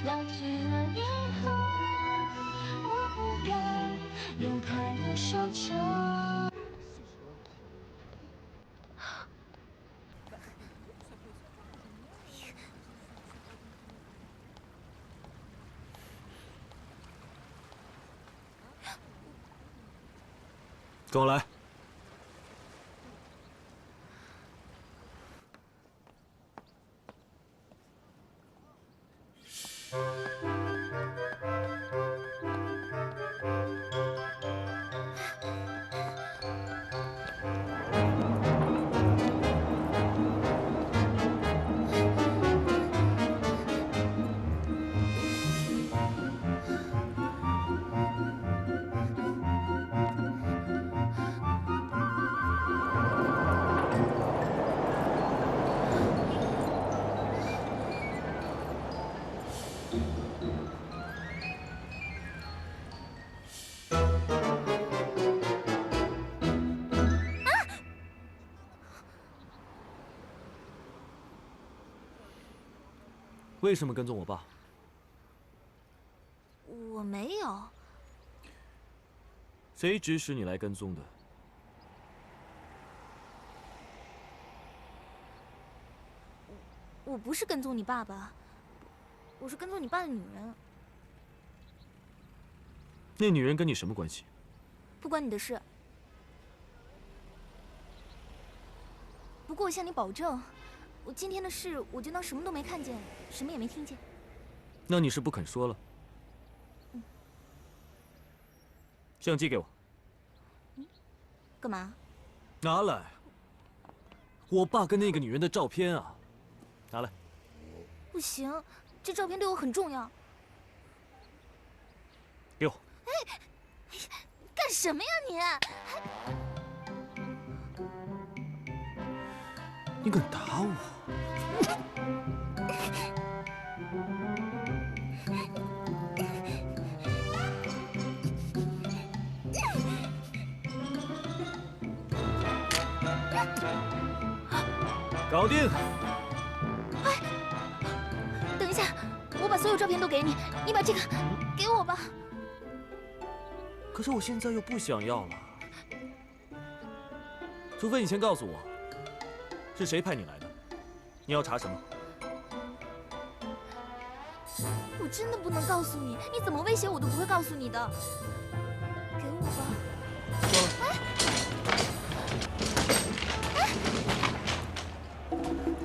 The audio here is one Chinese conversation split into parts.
了解了以后，我不敢用开的手掌。跟我来。为什么跟踪我爸？我没有。谁指使你来跟踪的？我不是跟踪你爸爸，我是跟踪你爸的女人。那女人跟你什么关系？不关你的事。不过我向你保证，我今天的事我就当什么都没看见，什么也没听见。那你是不肯说了？相机给我。干嘛？拿来。我爸跟那个女人的照片啊，拿来。不行，这照片对我很重要。给我。哎，干什么呀你敢打我？搞定！哎，等一下，我把所有照片都给你，你把这个给我吧。可是我现在又不想要了，除非你先告诉我，是谁派你来的？你要查什么？我真的不能告诉你，你怎么威胁我都不会告诉你的。给我吧。说了。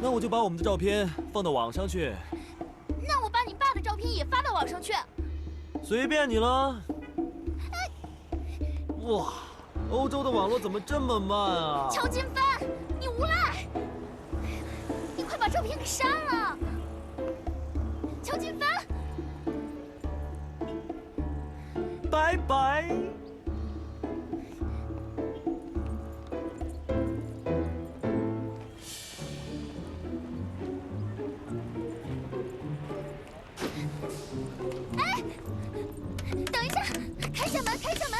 那我就把我们的照片放到网上去。那我把你爸的照片也发到网上去。随便你了。哇，欧洲的网络怎么这么慢啊？乔金帆，你无赖！你快把照片给删了。乔金帆，拜拜。等一下，开下门，开下门。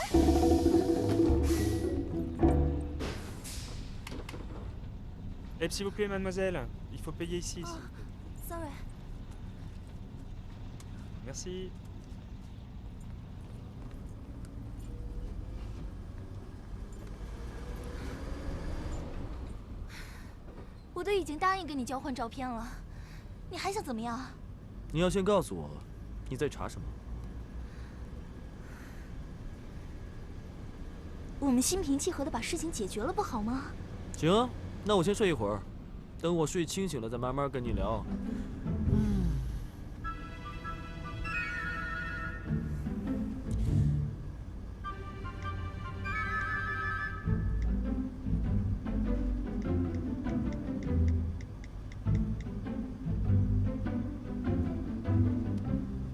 Eh, s'il vous plaît, mademoiselle, il faut payer ici. s'il vous plaît. Sorry。Merci。我都已经答应跟你交换照片了，你还想怎么样？你要先告诉我，你在查什么？我们心平气和的把事情解决了，不好吗？行啊，那我先睡一会儿，等我睡清醒了再慢慢跟你聊。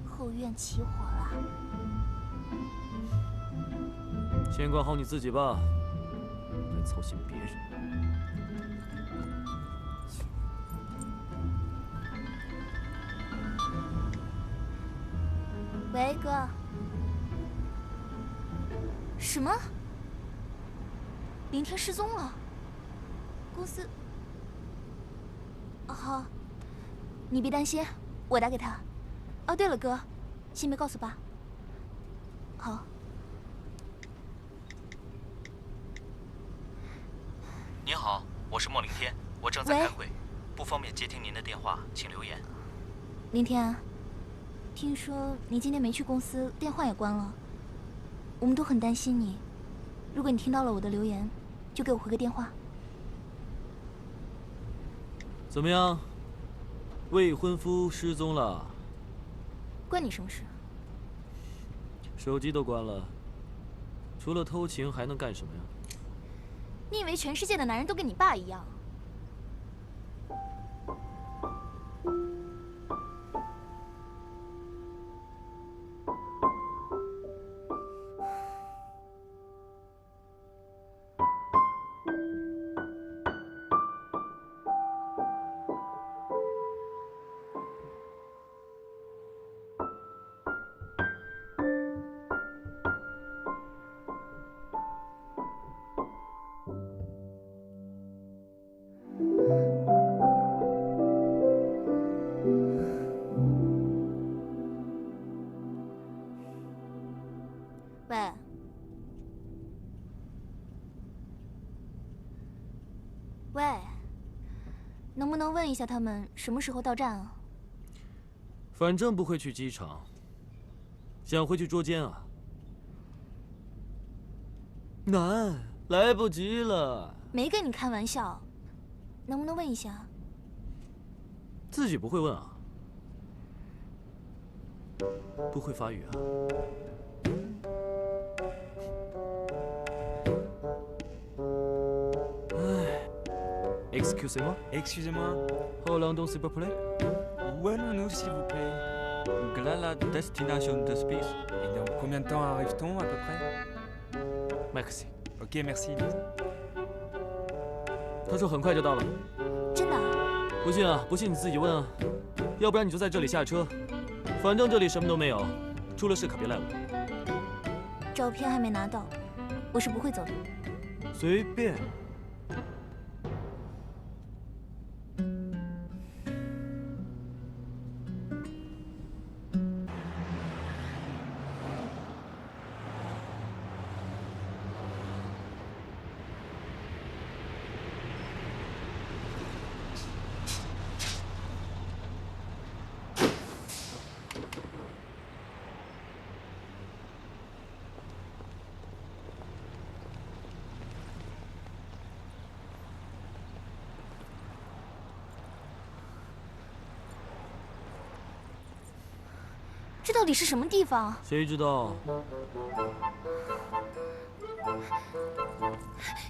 后院起火了。先管好你自己吧，别操心别人。喂，哥。什么？林天失踪了？公司……好，你别担心，我打给他。哦，对了，哥，先别告诉爸。好。您好，我是莫凌天，我正在开会，不方便接听您的电话，请留言。凌天啊，听说你今天没去公司，电话也关了，我们都很担心你。如果你听到了我的留言，就给我回个电话。怎么样？未婚夫失踪了？关你什么事？手机都关了，除了偷情还能干什么呀？你以为全世界的男人都跟你爸一样？喂，喂，能不能问一下他们什么时候到站啊？反正不会去机场，想回去捉奸啊？难，来不及了。没跟你开玩笑，能不能问一下？自己不会问啊？不会法语啊？Excusez-moi. Excusez-moi. Hollandais s'il vous plaît. Où allons-nous, s'il vous plaît? Gla la destination de space. Et dans combien de temps arrive-t-on, à peu près? Merci. Ok, merci. 他说很快就到了。真的啊？不信啊，不信你自己问啊。要不然你就在这里下车，反正这里什么都没有，出了事可别赖我。照片还没拿到，我是不会走的。随便。这到底是什么地方？谁知道？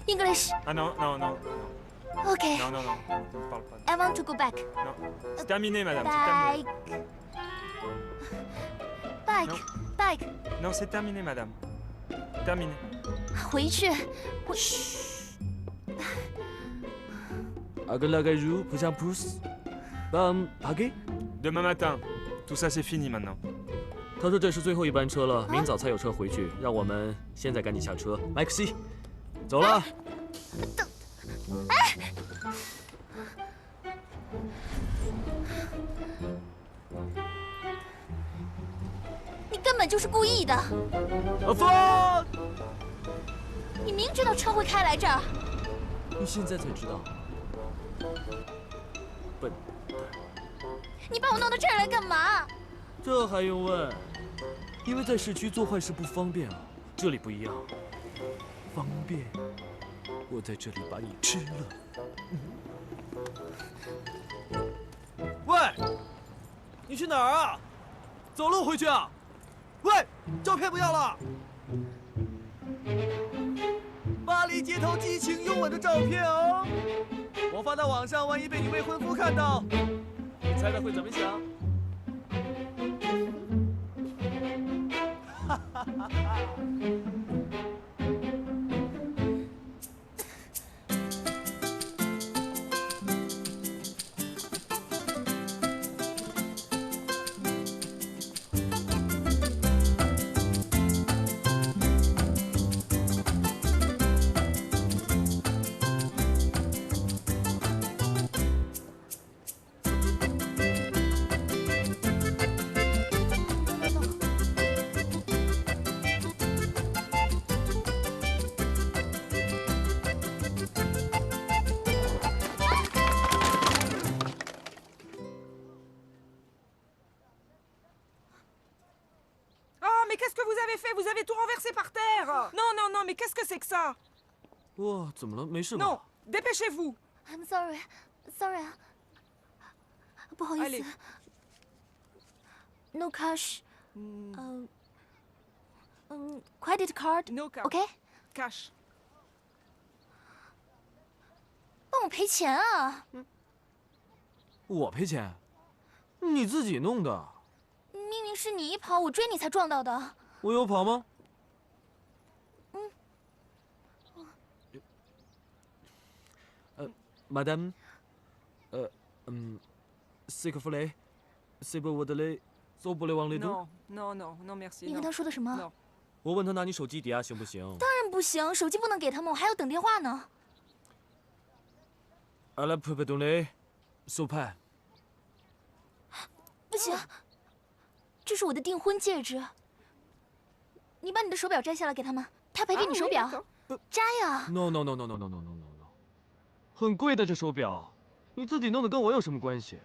English. Ah non, non, non. OK. Non, non, non. Je ne parle pas. I want to go back. Non. C'est terminé, madame. C'est terminé. Bike. Non. Bike. Non, c'est terminé, madame. Terminé. 回去。Agalagaju, prochain pouce. Bam, paquet. Demain matin. Tout ça, c'est fini maintenant. 他说这是最后一班车了，明早才有车回去，让我们现在赶紧下车。麦克西，走了。你根本就是故意的！阿芳，你明知道车会开来这儿，你现在才知道，笨蛋！你把我弄到这儿来干嘛？这还用问？因为在市区做坏事不方便啊，这里不一样，方便。我在这里把你吃了。喂，你去哪儿啊？走路回去啊？喂，照片不要了。巴黎街头激情拥吻的照片哦，我发到网上，万一被你未婚夫看到，你猜他会怎么想？哈哈哈哈！ avez fait? Vous avez tout renversé par terre. Non, non, non, mais qu'est-ce que c'est que ça? 哇，怎么了？没事吧 Non, dépêchez-vous. I'm sorry 啊，不好意 Allez. 思。No cash， credit card， No cash. OK， Cash. 帮我赔钱啊！我赔钱？你自己弄的。明明是你一跑，我追你才撞到的。我有跑吗？Madame，塞克弗雷，塞伯沃德雷，走不了往里头。 Non, non, non, non, merci. 你跟 Non. 他说的什么？ Non. 我问他拿你手机抵押行不行？当然不行，手机不能给他们，我还要等电话呢。阿拉佩佩东雷，手牌。不行，这是我的订婚戒指。你把你的手表摘下来给他们，他赔给你手表。摘呀！ No no no no no no no no no no， 很贵的这手表，你自己弄的跟我有什么关系？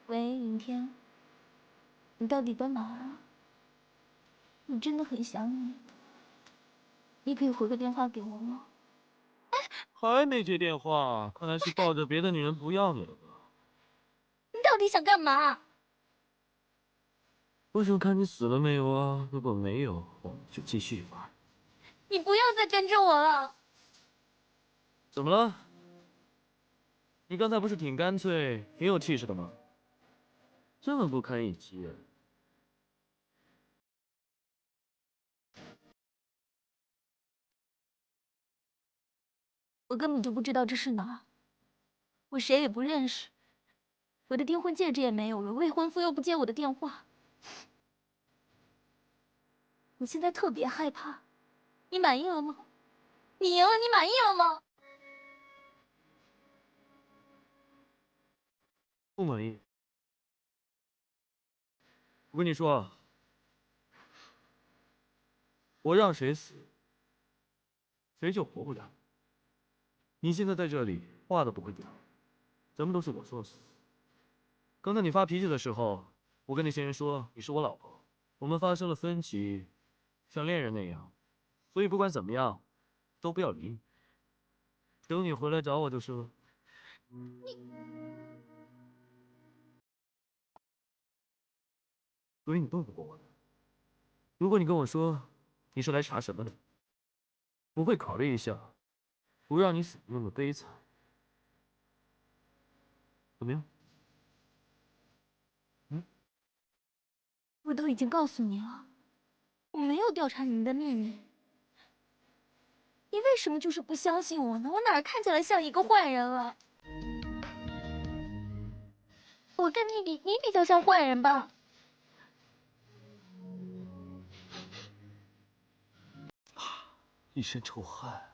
喂，云天，你到底在哪儿啊？我真的很想你，你可以回个电话给我吗？还没接电话，看来是抱着别的女人不要你了吧？你到底想干嘛？我想看你死了没有啊？如果没有，我们就继续玩。你不要再跟着我了。怎么了？你刚才不是挺干脆、挺有气势的吗？这么不堪一击。我根本就不知道这是哪儿，我谁也不认识，我的订婚戒指也没有了，未婚夫又不接我的电话，我现在特别害怕。你满意了吗？你赢了，你满意了吗？不满意。我跟你说啊，我让谁死，谁就活不了。你现在在这里，话都不会讲，什么都是我说的算。刚才你发脾气的时候，我跟那些人说你是我老婆，我们发生了分歧，像恋人那样，所以不管怎么样，都不要离。等你回来找我就是了。所以你动不过我的。如果你跟我说你是来查什么的，我会考虑一下，不让你死那么悲惨，怎么样？我都已经告诉你了，我没有调查你的秘密，你为什么就是不相信我呢？我哪儿看起来像一个坏人了？我跟你比，你比较像坏人吧？一身臭汗。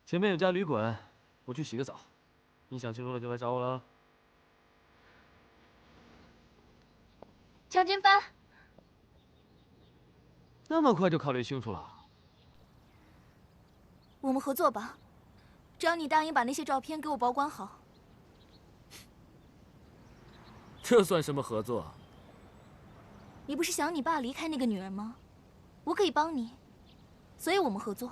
前面有家旅馆，我去洗个澡。你想清楚了就来找我了。强奸犯，那么快就考虑清楚了？我们合作吧，只要你答应把那些照片给我保管好。这算什么合作？你不是想你爸离开那个女人吗？我可以帮你，所以我们合作。